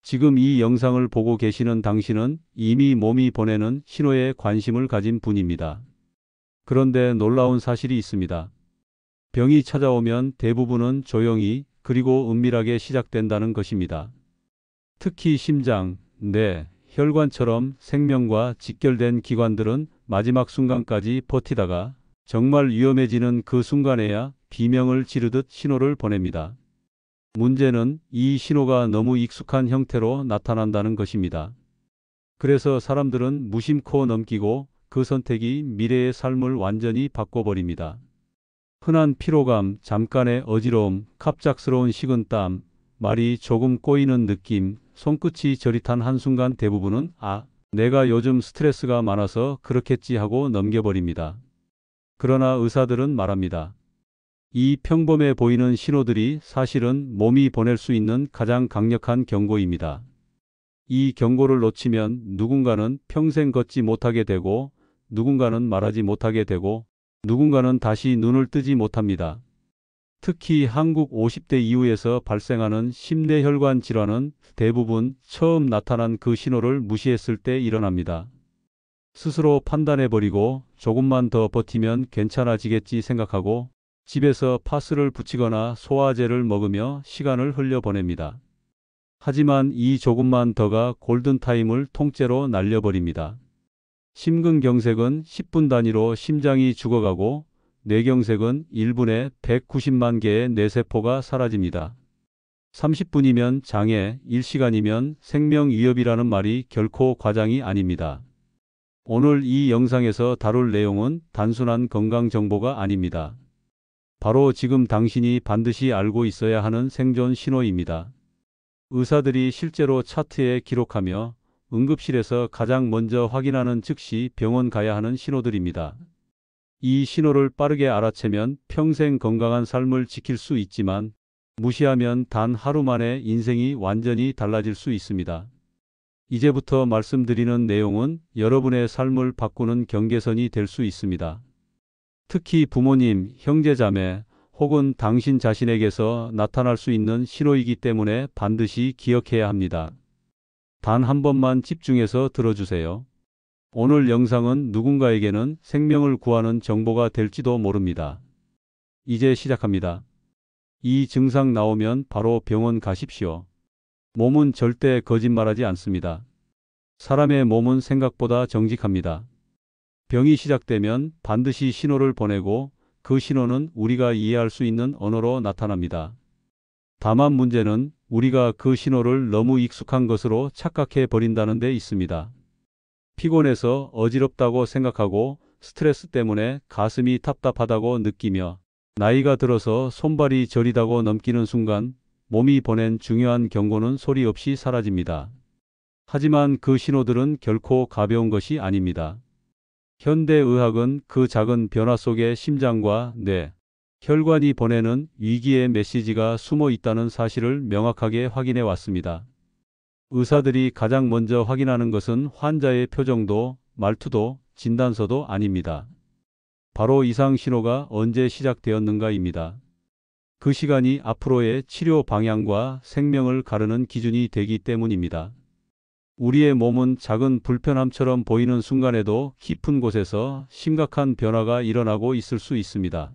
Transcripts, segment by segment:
지금 이 영상을 보고 계시는 당신은 이미 몸이 보내는 신호에 관심을 가진 분입니다. 그런데 놀라운 사실이 있습니다. 병이 찾아오면 대부분은 조용히 그리고 은밀하게 시작된다는 것입니다. 특히 심장, 뇌, 혈관처럼 생명과 직결된 기관들은 마지막 순간까지 버티다가 정말 위험해지는 그 순간에야 비명을 지르듯 신호를 보냅니다. 문제는 이 신호가 너무 익숙한 형태로 나타난다는 것입니다. 그래서 사람들은 무심코 넘기고 그 선택이 미래의 삶을 완전히 바꿔버립니다. 흔한 피로감, 잠깐의 어지러움, 갑작스러운 식은땀, 말이 조금 꼬이는 느낌, 손끝이 저릿한 한순간 대부분은 내가 요즘 스트레스가 많아서 그렇겠지 하고 넘겨버립니다. 그러나 의사들은 말합니다. 이 평범해 보이는 신호들이 사실은 몸이 보낼 수 있는 가장 강력한 경고입니다. 이 경고를 놓치면 누군가는 평생 걷지 못하게 되고, 누군가는 말하지 못하게 되고, 누군가는 다시 눈을 뜨지 못합니다. 특히 한국 50대 이후에서 발생하는 심뇌혈관 질환은 대부분 처음 나타난 그 신호를 무시했을 때 일어납니다. 스스로 판단해버리고 조금만 더 버티면 괜찮아지겠지 생각하고 집에서 파스를 붙이거나 소화제를 먹으며 시간을 흘려보냅니다. 하지만 이 조금만 더가 골든타임을 통째로 날려버립니다. 심근경색은 10분 단위로 심장이 죽어가고 뇌경색은 1분에 190만 개의 뇌세포가 사라집니다. 30분이면 장애, 1시간이면 생명 위협이라는 말이 결코 과장이 아닙니다. 오늘 이 영상에서 다룰 내용은 단순한 건강 정보가 아닙니다. 바로 지금 당신이 반드시 알고 있어야 하는 생존 신호입니다. 의사들이 실제로 차트에 기록하며 응급실에서 가장 먼저 확인하는 즉시 병원 가야 하는 신호들입니다. 이 신호를 빠르게 알아채면 평생 건강한 삶을 지킬 수 있지만 무시하면 단 하루 만에 인생이 완전히 달라질 수 있습니다. 이제부터 말씀드리는 내용은 여러분의 삶을 바꾸는 경계선이 될 수 있습니다. 특히 부모님, 형제자매 혹은 당신 자신에게서 나타날 수 있는 신호이기 때문에 반드시 기억해야 합니다. 단 한 번만 집중해서 들어주세요. 오늘 영상은 누군가에게는 생명을 구하는 정보가 될지도 모릅니다. 이제 시작합니다. 이 증상 나오면 바로 병원 가십시오. 몸은 절대 거짓말하지 않습니다. 사람의 몸은 생각보다 정직합니다. 병이 시작되면 반드시 신호를 보내고 그 신호는 우리가 이해할 수 있는 언어로 나타납니다. 다만 문제는 우리가 그 신호를 너무 익숙한 것으로 착각해 버린다는 데 있습니다. 피곤해서 어지럽다고 생각하고 스트레스 때문에 가슴이 답답하다고 느끼며 나이가 들어서 손발이 저리다고 넘기는 순간 몸이 보낸 중요한 경고는 소리 없이 사라집니다. 하지만 그 신호들은 결코 가벼운 것이 아닙니다. 현대의학은 그 작은 변화 속에 심장과 뇌, 혈관이 보내는 위기의 메시지가 숨어 있다는 사실을 명확하게 확인해 왔습니다. 의사들이 가장 먼저 확인하는 것은 환자의 표정도, 말투도, 진단서도 아닙니다. 바로 이상 신호가 언제 시작되었는가입니다. 그 시간이 앞으로의 치료 방향과 생명을 가르는 기준이 되기 때문입니다. 우리의 몸은 작은 불편함처럼 보이는 순간에도 깊은 곳에서 심각한 변화가 일어나고 있을 수 있습니다.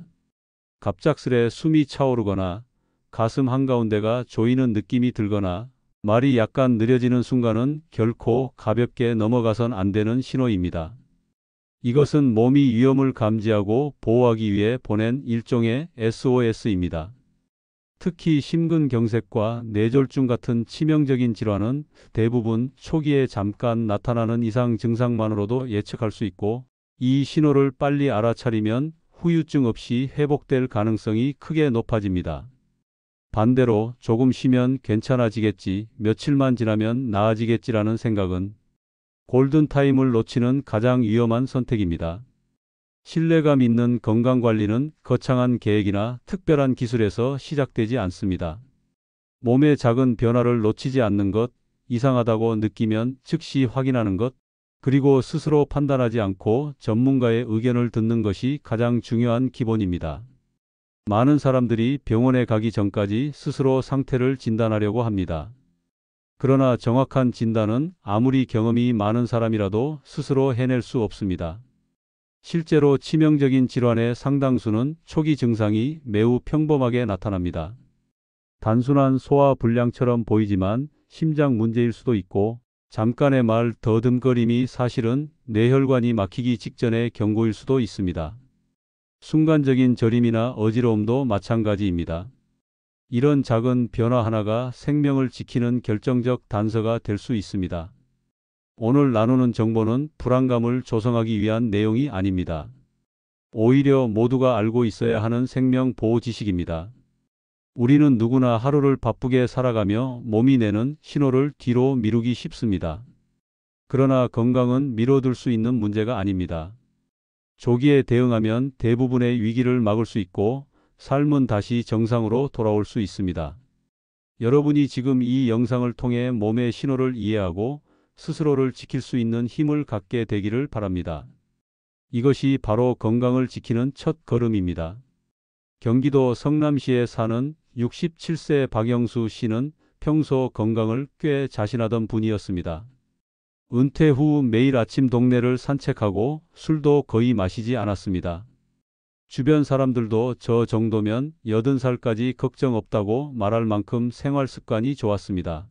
갑작스레 숨이 차오르거나 가슴 한가운데가 조이는 느낌이 들거나 말이 약간 느려지는 순간은 결코 가볍게 넘어가선 안 되는 신호입니다. 이것은 몸이 위험을 감지하고 보호하기 위해 보낸 일종의 SOS입니다. 특히 심근경색과 뇌졸중 같은 치명적인 질환은 대부분 초기에 잠깐 나타나는 이상 증상만으로도 예측할 수 있고 이 신호를 빨리 알아차리면 후유증 없이 회복될 가능성이 크게 높아집니다. 반대로 조금 쉬면 괜찮아지겠지, 며칠만 지나면 나아지겠지라는 생각은 골든타임을 놓치는 가장 위험한 선택입니다. 신뢰감 있는 건강관리는 거창한 계획이나 특별한 기술에서 시작되지 않습니다. 몸의 작은 변화를 놓치지 않는 것, 이상하다고 느끼면 즉시 확인하는 것, 그리고 스스로 판단하지 않고 전문가의 의견을 듣는 것이 가장 중요한 기본입니다. 많은 사람들이 병원에 가기 전까지 스스로 상태를 진단하려고 합니다. 그러나 정확한 진단은 아무리 경험이 많은 사람이라도 스스로 해낼 수 없습니다. 실제로 치명적인 질환의 상당수는 초기 증상이 매우 평범하게 나타납니다. 단순한 소화 불량처럼 보이지만 심장 문제일 수도 있고, 잠깐의 말 더듬거림이 사실은 뇌혈관이 막히기 직전의 경고일 수도 있습니다. 순간적인 저림이나 어지러움도 마찬가지입니다. 이런 작은 변화 하나가 생명을 지키는 결정적 단서가 될 수 있습니다. 오늘 나누는 정보는 불안감을 조성하기 위한 내용이 아닙니다. 오히려 모두가 알고 있어야 하는 생명 보호 지식입니다. 우리는 누구나 하루를 바쁘게 살아가며 몸이 내는 신호를 뒤로 미루기 쉽습니다. 그러나 건강은 미뤄둘 수 있는 문제가 아닙니다. 조기에 대응하면 대부분의 위기를 막을 수 있고 삶은 다시 정상으로 돌아올 수 있습니다. 여러분이 지금 이 영상을 통해 몸의 신호를 이해하고 스스로를 지킬 수 있는 힘을 갖게 되기를 바랍니다. 이것이 바로 건강을 지키는 첫 걸음입니다. 경기도 성남시에 사는 67세 박영수 씨는 평소 건강을 꽤 자신하던 분이었습니다. 은퇴 후 매일 아침 동네를 산책하고 술도 거의 마시지 않았습니다. 주변 사람들도 저 정도면 80살까지 걱정 없다고 말할 만큼 생활 습관이 좋았습니다.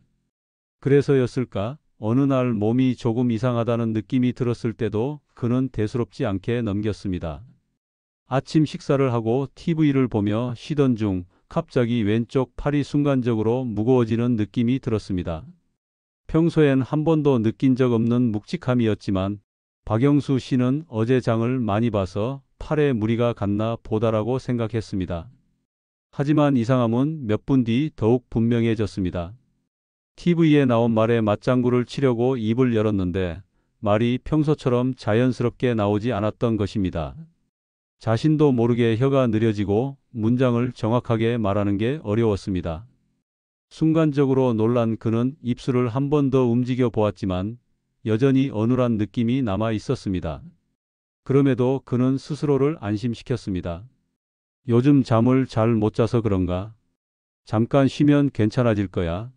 그래서였을까? 어느 날 몸이 조금 이상하다는 느낌이 들었을 때도 그는 대수롭지 않게 넘겼습니다. 아침 식사를 하고 TV를 보며 쉬던 중 갑자기 왼쪽 팔이 순간적으로 무거워지는 느낌이 들었습니다. 평소엔 한 번도 느낀 적 없는 묵직함이었지만 박영수 씨는 어제 장을 많이 봐서 팔에 무리가 갔나 보다라고 생각했습니다. 하지만 이상함은 몇 분 뒤 더욱 분명해졌습니다. TV에 나온 말에 맞장구를 치려고 입을 열었는데 말이 평소처럼 자연스럽게 나오지 않았던 것입니다. 자신도 모르게 혀가 느려지고 문장을 정확하게 말하는 게 어려웠습니다. 순간적으로 놀란 그는 입술을 한 번 더 움직여 보았지만 여전히 어눌한 느낌이 남아 있었습니다. 그럼에도 그는 스스로를 안심시켰습니다. 요즘 잠을 잘 못 자서 그런가? 잠깐 쉬면 괜찮아질 거야.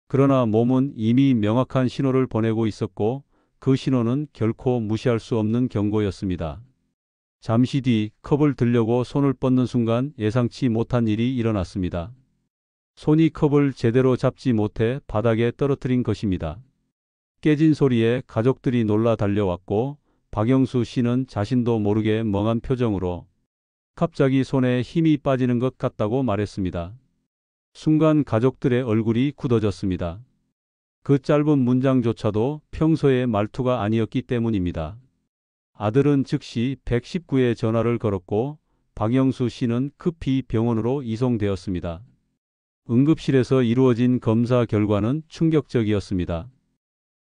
그러나 몸은 이미 명확한 신호를 보내고 있었고 그 신호는 결코 무시할 수 없는 경고였습니다. 잠시 뒤 컵을 들려고 손을 뻗는 순간 예상치 못한 일이 일어났습니다. 손이 컵을 제대로 잡지 못해 바닥에 떨어뜨린 것입니다. 깨진 소리에 가족들이 놀라 달려왔고 박영수 씨는 자신도 모르게 멍한 표정으로 갑자기 손에 힘이 빠지는 것 같다고 말했습니다. 순간 가족들의 얼굴이 굳어졌습니다. 그 짧은 문장조차도 평소의 말투가 아니었기 때문입니다. 아들은 즉시 119에 전화를 걸었고 박영수 씨는 급히 병원으로 이송되었습니다. 응급실에서 이루어진 검사 결과는 충격적이었습니다.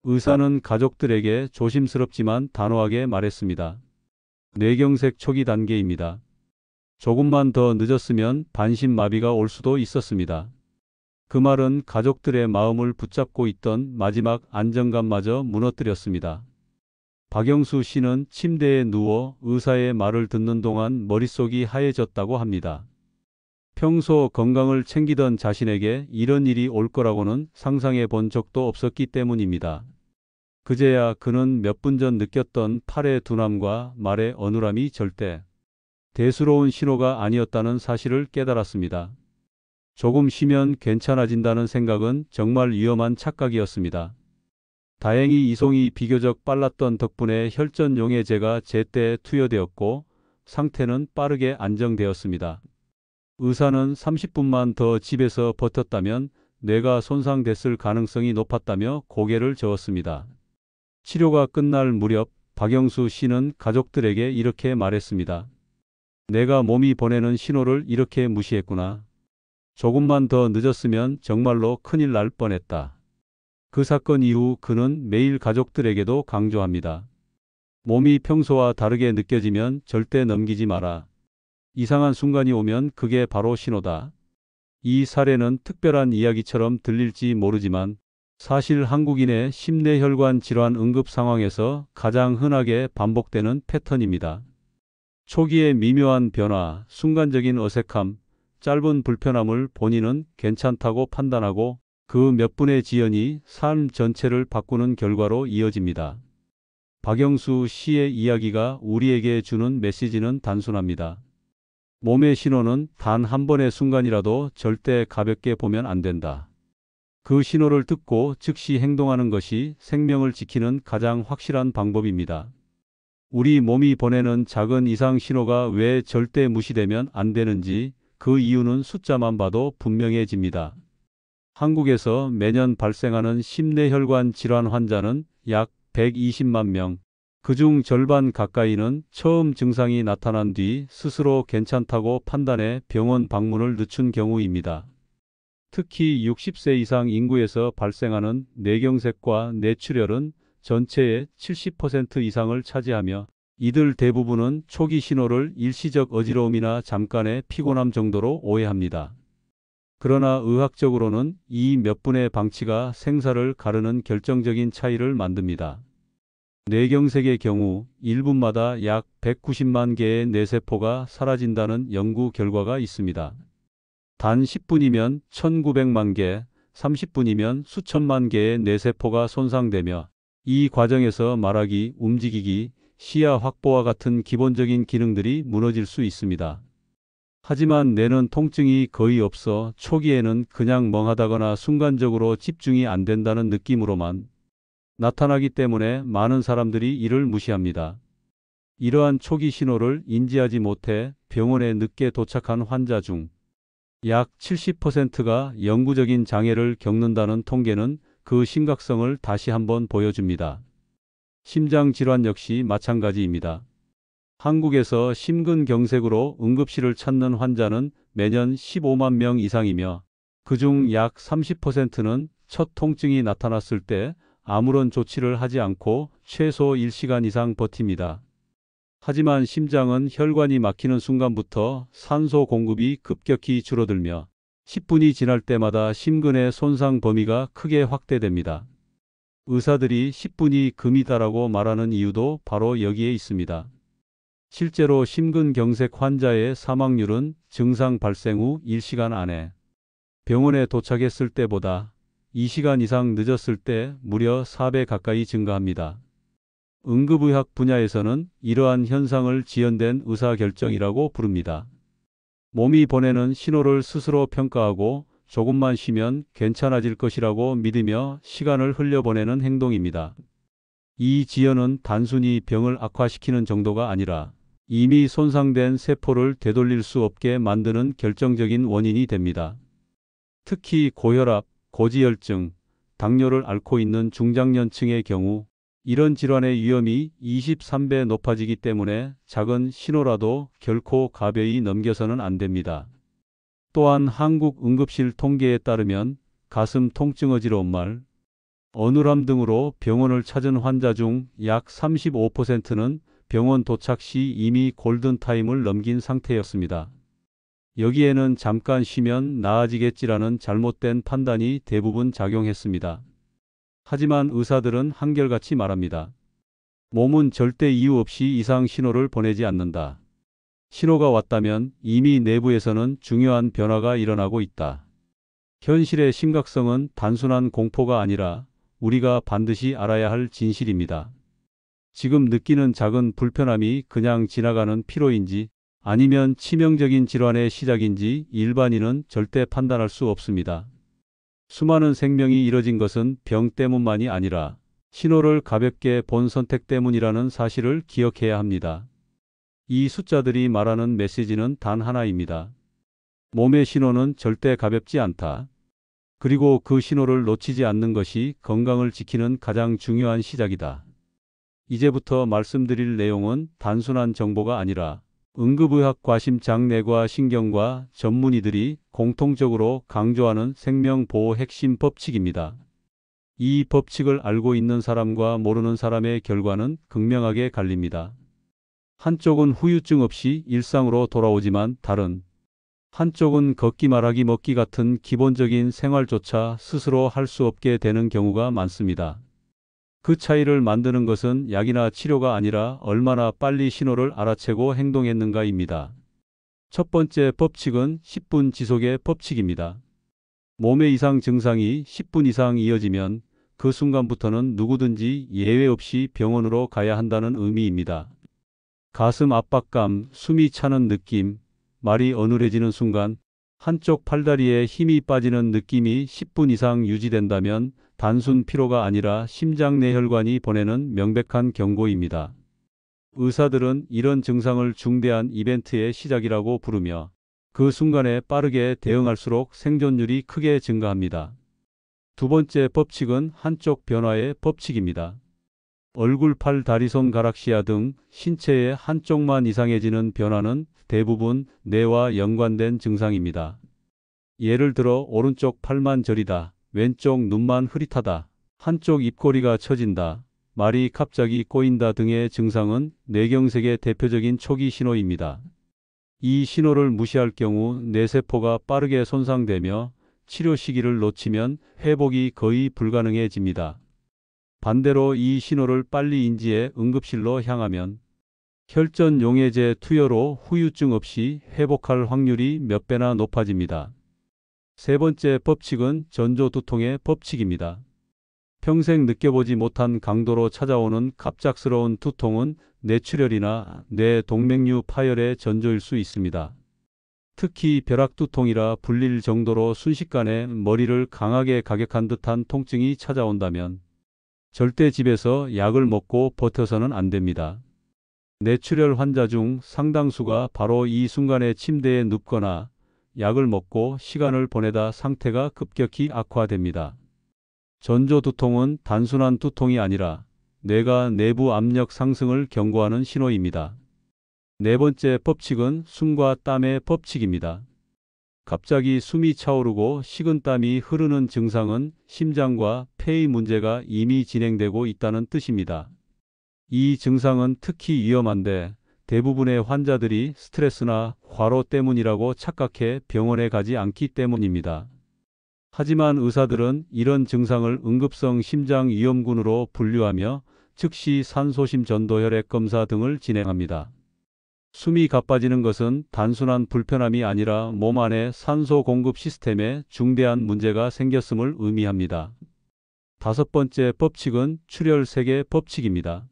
의사는 가족들에게 조심스럽지만 단호하게 말했습니다. 뇌경색 초기 단계입니다. 조금만 더 늦었으면 반신마비가 올 수도 있었습니다. 그 말은 가족들의 마음을 붙잡고 있던 마지막 안정감마저 무너뜨렸습니다. 박영수 씨는 침대에 누워 의사의 말을 듣는 동안 머릿속이 하얘졌다고 합니다. 평소 건강을 챙기던 자신에게 이런 일이 올 거라고는 상상해 본 적도 없었기 때문입니다. 그제야 그는 몇 분 전 느꼈던 팔의 둔함과 말의 어눌함이 절대 대수로운 신호가 아니었다는 사실을 깨달았습니다. 조금 쉬면 괜찮아진다는 생각은 정말 위험한 착각이었습니다. 다행히 이송이 비교적 빨랐던 덕분에 혈전 용해제가 제때 투여되었고 상태는 빠르게 안정되었습니다. 의사는 30분만 더 집에서 버텼다면 뇌가 손상됐을 가능성이 높았다며 고개를 저었습니다. 치료가 끝날 무렵 박영수 씨는 가족들에게 이렇게 말했습니다. 내가 몸이 보내는 신호를 이렇게 무시했구나. 조금만 더 늦었으면 정말로 큰일 날 뻔했다. 그 사건 이후 그는 매일 가족들에게도 강조합니다. 몸이 평소와 다르게 느껴지면 절대 넘기지 마라. 이상한 순간이 오면 그게 바로 신호다. 이 사례는 특별한 이야기처럼 들릴지 모르지만 사실 한국인의 심뇌혈관 질환 응급 상황에서 가장 흔하게 반복되는 패턴입니다. 초기의 미묘한 변화, 순간적인 어색함, 짧은 불편함을 본인은 괜찮다고 판단하고 그 몇 분의 지연이 삶 전체를 바꾸는 결과로 이어집니다. 박영수 씨의 이야기가 우리에게 주는 메시지는 단순합니다. 몸의 신호는 단 한 번의 순간이라도 절대 가볍게 보면 안 된다. 그 신호를 듣고 즉시 행동하는 것이 생명을 지키는 가장 확실한 방법입니다. 우리 몸이 보내는 작은 이상 신호가 왜 절대 무시되면 안 되는지 그 이유는 숫자만 봐도 분명해집니다. 한국에서 매년 발생하는 심뇌혈관 질환 환자는 약 120만 명, 그중 절반 가까이는 처음 증상이 나타난 뒤 스스로 괜찮다고 판단해 병원 방문을 늦춘 경우입니다. 특히 60세 이상 인구에서 발생하는 뇌경색과 뇌출혈은 전체의 70% 이상을 차지하며 이들 대부분은 초기 신호를 일시적 어지러움이나 잠깐의 피곤함 정도로 오해합니다. 그러나 의학적으로는 이 몇 분의 방치가 생사를 가르는 결정적인 차이를 만듭니다. 뇌경색의 경우 1분마다 약 190만 개의 뇌세포가 사라진다는 연구 결과가 있습니다. 단 10분이면 1900만 개, 30분이면 수천만 개의 뇌세포가 손상되며 이 과정에서 말하기, 움직이기, 시야 확보와 같은 기본적인 기능들이 무너질 수 있습니다. 하지만 뇌는 통증이 거의 없어 초기에는 그냥 멍하다거나 순간적으로 집중이 안 된다는 느낌으로만 나타나기 때문에 많은 사람들이 이를 무시합니다. 이러한 초기 신호를 인지하지 못해 병원에 늦게 도착한 환자 중 약 70%가 영구적인 장애를 겪는다는 통계는 그 심각성을 다시 한번 보여줍니다. 심장질환 역시 마찬가지입니다. 한국에서 심근경색으로 응급실을 찾는 환자는 매년 15만 명 이상이며 그중 약 30%는 첫 통증이 나타났을 때 아무런 조치를 하지 않고 최소 1시간 이상 버팁니다. 하지만 심장은 혈관이 막히는 순간부터 산소 공급이 급격히 줄어들며 10분이 지날 때마다 심근의 손상 범위가 크게 확대됩니다. 의사들이 10분이 금이다라고 말하는 이유도 바로 여기에 있습니다. 실제로 심근경색 환자의 사망률은 증상 발생 후 1시간 안에 병원에 도착했을 때보다 2시간 이상 늦었을 때 무려 4배 가까이 증가합니다. 응급의학 분야에서는 이러한 현상을 지연된 의사결정이라고 부릅니다. 몸이 보내는 신호를 스스로 평가하고 조금만 쉬면 괜찮아질 것이라고 믿으며 시간을 흘려보내는 행동입니다. 이 지연은 단순히 병을 악화시키는 정도가 아니라 이미 손상된 세포를 되돌릴 수 없게 만드는 결정적인 원인이 됩니다. 특히 고혈압, 고지혈증, 당뇨를 앓고 있는 중장년층의 경우 이런 질환의 위험이 23배 높아지기 때문에 작은 신호라도 결코 가벼이 넘겨서는 안 됩니다. 또한 한국 응급실 통계에 따르면 가슴 통증, 어지러운 말, 어눌함 등으로 병원을 찾은 환자 중 약 35%는 병원 도착 시 이미 골든타임을 넘긴 상태였습니다. 여기에는 잠깐 쉬면 나아지겠지라는 잘못된 판단이 대부분 작용했습니다. 하지만 의사들은 한결같이 말합니다. 몸은 절대 이유 없이 이상 신호를 보내지 않는다. 신호가 왔다면 이미 내부에서는 중요한 변화가 일어나고 있다. 현실의 심각성은 단순한 공포가 아니라 우리가 반드시 알아야 할 진실입니다. 지금 느끼는 작은 불편함이 그냥 지나가는 피로인지 아니면 치명적인 질환의 시작인지 일반인은 절대 판단할 수 없습니다. 수많은 생명이 잃어진 것은 병 때문만이 아니라 신호를 가볍게 본 선택 때문이라는 사실을 기억해야 합니다. 이 숫자들이 말하는 메시지는 단 하나입니다. 몸의 신호는 절대 가볍지 않다. 그리고 그 신호를 놓치지 않는 것이 건강을 지키는 가장 중요한 시작이다. 이제부터 말씀드릴 내용은 단순한 정보가 아니라 응급의학 과심장내과 신경과 전문의들이 공통적으로 강조하는 생명보호 핵심 법칙입니다. 이 법칙을 알고 있는 사람과 모르는 사람의 결과는 극명하게 갈립니다. 한쪽은 후유증 없이 일상으로 돌아오지만 다른 한쪽은 걷기 말하기 먹기 같은 기본적인 생활조차 스스로 할 수 없게 되는 경우가 많습니다. 그 차이를 만드는 것은 약이나 치료가 아니라 얼마나 빨리 신호를 알아채고 행동했는가입니다. 첫 번째 법칙은 10분 지속의 법칙입니다. 몸의 이상 증상이 10분 이상 이어지면 그 순간부터는 누구든지 예외 없이 병원으로 가야 한다는 의미입니다. 가슴 압박감, 숨이 차는 느낌, 말이 어눌해지는 순간, 한쪽 팔다리에 힘이 빠지는 느낌이 10분 이상 유지된다면 단순 피로가 아니라 심장 내혈관이 보내는 명백한 경고입니다. 의사들은 이런 증상을 중대한 이벤트의 시작이라고 부르며 그 순간에 빠르게 대응할수록 생존율이 크게 증가합니다. 두 번째 법칙은 한쪽 변화의 법칙입니다. 얼굴, 팔, 다리, 손, 가락시야 등 신체의 한쪽만 이상해지는 변화는 대부분 뇌와 연관된 증상입니다. 예를 들어 오른쪽 팔만 저리다, 왼쪽 눈만 흐릿하다, 한쪽 입꼬리가 처진다, 말이 갑자기 꼬인다 등의 증상은 뇌경색의 대표적인 초기 신호입니다. 이 신호를 무시할 경우 뇌세포가 빠르게 손상되며 치료 시기를 놓치면 회복이 거의 불가능해집니다. 반대로 이 신호를 빨리 인지해 응급실로 향하면 혈전용해제 투여로 후유증 없이 회복할 확률이 몇 배나 높아집니다. 세 번째 법칙은 전조두통의 법칙입니다. 평생 느껴보지 못한 강도로 찾아오는 갑작스러운 두통은 뇌출혈이나 뇌동맥류 파열의 전조일 수 있습니다. 특히 벼락두통이라 불릴 정도로 순식간에 머리를 강하게 가격한 듯한 통증이 찾아온다면 절대 집에서 약을 먹고 버텨서는 안 됩니다. 뇌출혈 환자 중 상당수가 바로 이 순간에 침대에 눕거나 약을 먹고 시간을 보내다 상태가 급격히 악화됩니다. 전조두통은 단순한 두통이 아니라 뇌가 내부 압력 상승을 경고하는 신호입니다. 네 번째 법칙은 숨과 땀의 법칙입니다. 갑자기 숨이 차오르고 식은땀이 흐르는 증상은 심장과 폐의 문제가 이미 진행되고 있다는 뜻입니다. 이 증상은 특히 위험한데 대부분의 환자들이 스트레스나 과로 때문이라고 착각해 병원에 가지 않기 때문입니다. 하지만 의사들은 이런 증상을 응급성 심장위험군으로 분류하며 즉시 산소심 전도 혈액 검사 등을 진행합니다. 숨이 가빠지는 것은 단순한 불편함이 아니라 몸 안의 산소 공급 시스템에 중대한 문제가 생겼음을 의미합니다. 다섯 번째 법칙은 출혈색의 법칙입니다.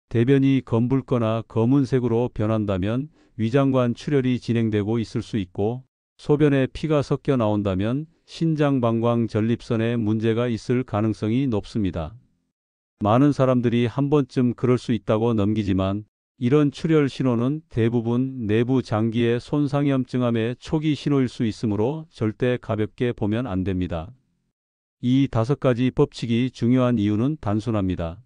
대변이 검붉거나 검은색으로 변한다면 위장관 출혈이 진행되고 있을 수 있고, 소변에 피가 섞여 나온다면 신장방광 전립선에 문제가 있을 가능성이 높습니다. 많은 사람들이 한 번쯤 그럴 수 있다고 넘기지만 이런 출혈 신호는 대부분 내부 장기의 손상염증암의 초기 신호일 수 있으므로 절대 가볍게 보면 안 됩니다. 이 다섯 가지 법칙이 중요한 이유는 단순합니다.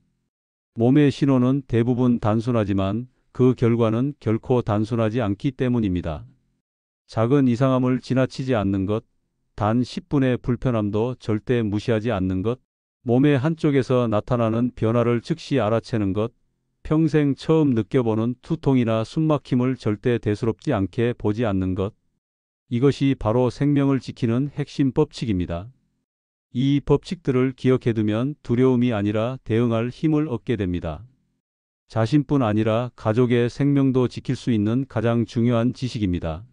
몸의 신호는 대부분 단순하지만 그 결과는 결코 단순하지 않기 때문입니다. 작은 이상함을 지나치지 않는 것, 단 10분의 불편함도 절대 무시하지 않는 것, 몸의 한쪽에서 나타나는 변화를 즉시 알아채는 것, 평생 처음 느껴보는 두통이나 숨막힘을 절대 대수롭지 않게 보지 않는 것. 이것이 바로 생명을 지키는 핵심 법칙입니다. 이 법칙들을 기억해두면 두려움이 아니라 대응할 힘을 얻게 됩니다. 자신뿐 아니라 가족의 생명도 지킬 수 있는 가장 중요한 지식입니다.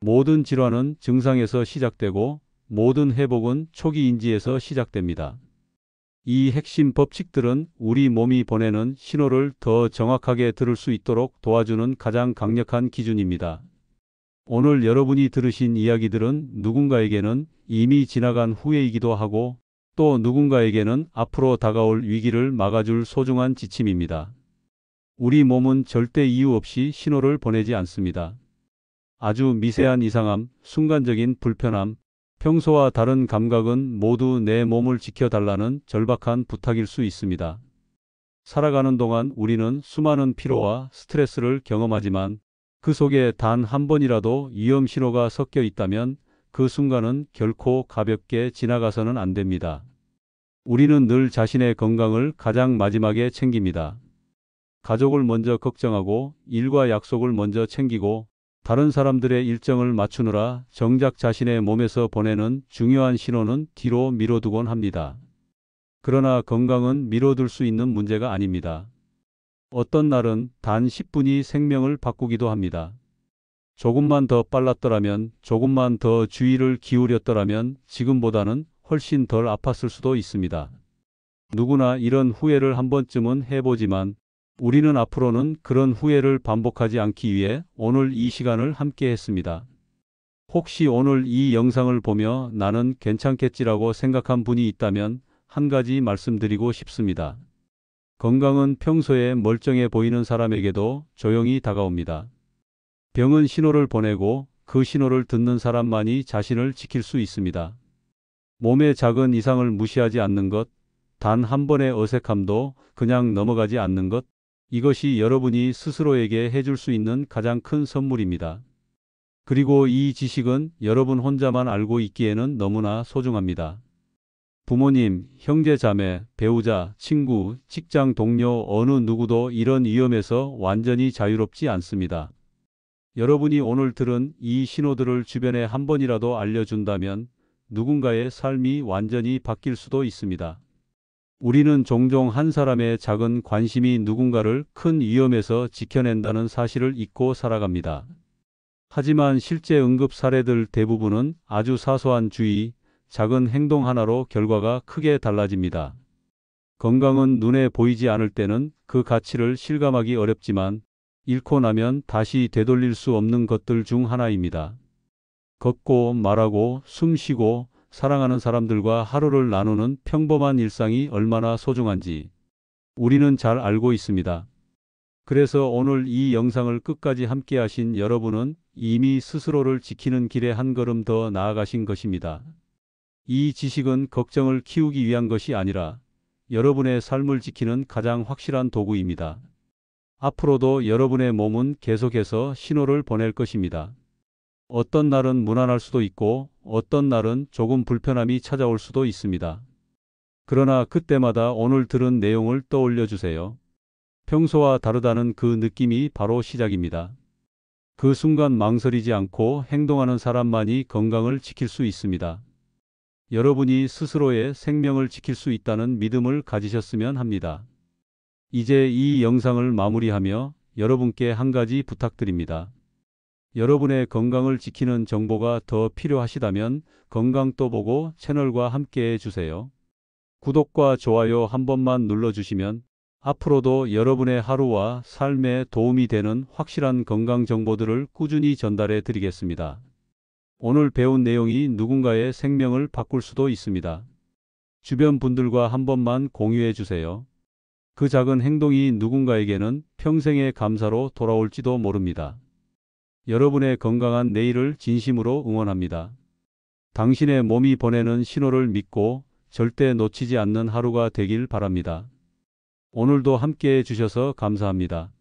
모든 질환은 증상에서 시작되고 모든 회복은 초기 인지에서 시작됩니다. 이 핵심 법칙들은 우리 몸이 보내는 신호를 더 정확하게 들을 수 있도록 도와주는 가장 강력한 기준입니다. 오늘 여러분이 들으신 이야기들은 누군가에게는 이미 지나간 후회이기도 하고 또 누군가에게는 앞으로 다가올 위기를 막아줄 소중한 지침입니다. 우리 몸은 절대 이유 없이 신호를 보내지 않습니다. 아주 미세한 이상함, 순간적인 불편함, 평소와 다른 감각은 모두 내 몸을 지켜달라는 절박한 부탁일 수 있습니다. 살아가는 동안 우리는 수많은 피로와 스트레스를 경험하지만 그 속에 단 한 번이라도 위험 신호가 섞여 있다면 그 순간은 결코 가볍게 지나가서는 안 됩니다. 우리는 늘 자신의 건강을 가장 마지막에 챙깁니다. 가족을 먼저 걱정하고 일과 약속을 먼저 챙기고 다른 사람들의 일정을 맞추느라 정작 자신의 몸에서 보내는 중요한 신호는 뒤로 미뤄두곤 합니다. 그러나 건강은 미뤄둘 수 있는 문제가 아닙니다. 어떤 날은 단 10분이 생명을 바꾸기도 합니다. 조금만 더 빨랐더라면, 조금만 더 주의를 기울였더라면 지금보다는 훨씬 덜 아팠을 수도 있습니다. 누구나 이런 후회를 한 번쯤은 해보지만 우리는 앞으로는 그런 후회를 반복하지 않기 위해 오늘 이 시간을 함께 했습니다. 혹시 오늘 이 영상을 보며 나는 괜찮겠지라고 생각한 분이 있다면 한 가지 말씀드리고 싶습니다. 건강은 평소에 멀쩡해 보이는 사람에게도 조용히 다가옵니다. 병은 신호를 보내고 그 신호를 듣는 사람만이 자신을 지킬 수 있습니다. 몸의 작은 이상을 무시하지 않는 것, 단 한 번의 어색함도 그냥 넘어가지 않는 것, 이것이 여러분이 스스로에게 해줄 수 있는 가장 큰 선물입니다. 그리고 이 지식은 여러분 혼자만 알고 있기에는 너무나 소중합니다. 부모님, 형제 자매, 배우자, 친구, 직장 동료 어느 누구도 이런 위험에서 완전히 자유롭지 않습니다. 여러분이 오늘 들은 이 신호들을 주변에 한 번이라도 알려준다면 누군가의 삶이 완전히 바뀔 수도 있습니다. 우리는 종종 한 사람의 작은 관심이 누군가를 큰 위험에서 지켜낸다는 사실을 잊고 살아갑니다. 하지만 실제 응급 사례들 대부분은 아주 사소한 주의, 작은 행동 하나로 결과가 크게 달라집니다. 건강은 눈에 보이지 않을 때는 그 가치를 실감하기 어렵지만 잃고 나면 다시 되돌릴 수 없는 것들 중 하나입니다. 걷고 말하고 숨 쉬고 사랑하는 사람들과 하루를 나누는 평범한 일상이 얼마나 소중한지 우리는 잘 알고 있습니다. 그래서 오늘 이 영상을 끝까지 함께 하신 여러분은 이미 스스로를 지키는 길에 한 걸음 더 나아가신 것입니다. 이 지식은 걱정을 키우기 위한 것이 아니라 여러분의 삶을 지키는 가장 확실한 도구입니다. 앞으로도 여러분의 몸은 계속해서 신호를 보낼 것입니다. 어떤 날은 무난할 수도 있고 어떤 날은 조금 불편함이 찾아올 수도 있습니다. 그러나 그때마다 오늘 들은 내용을 떠올려 주세요. 평소와 다르다는 그 느낌이 바로 시작입니다. 그 순간 망설이지 않고 행동하는 사람만이 건강을 지킬 수 있습니다. 여러분이 스스로의 생명을 지킬 수 있다는 믿음을 가지셨으면 합니다. 이제 이 영상을 마무리하며 여러분께 한 가지 부탁드립니다. 여러분의 건강을 지키는 정보가 더 필요하시다면 건강 또 보고 채널과 함께 해주세요. 구독과 좋아요 한 번만 눌러주시면 앞으로도 여러분의 하루와 삶에 도움이 되는 확실한 건강 정보들을 꾸준히 전달해 드리겠습니다. 오늘 배운 내용이 누군가의 생명을 바꿀 수도 있습니다. 주변 분들과 한 번만 공유해 주세요. 그 작은 행동이 누군가에게는 평생의 감사로 돌아올지도 모릅니다. 여러분의 건강한 내일을 진심으로 응원합니다. 당신의 몸이 보내는 신호를 믿고 절대 놓치지 않는 하루가 되길 바랍니다. 오늘도 함께해 주셔서 감사합니다.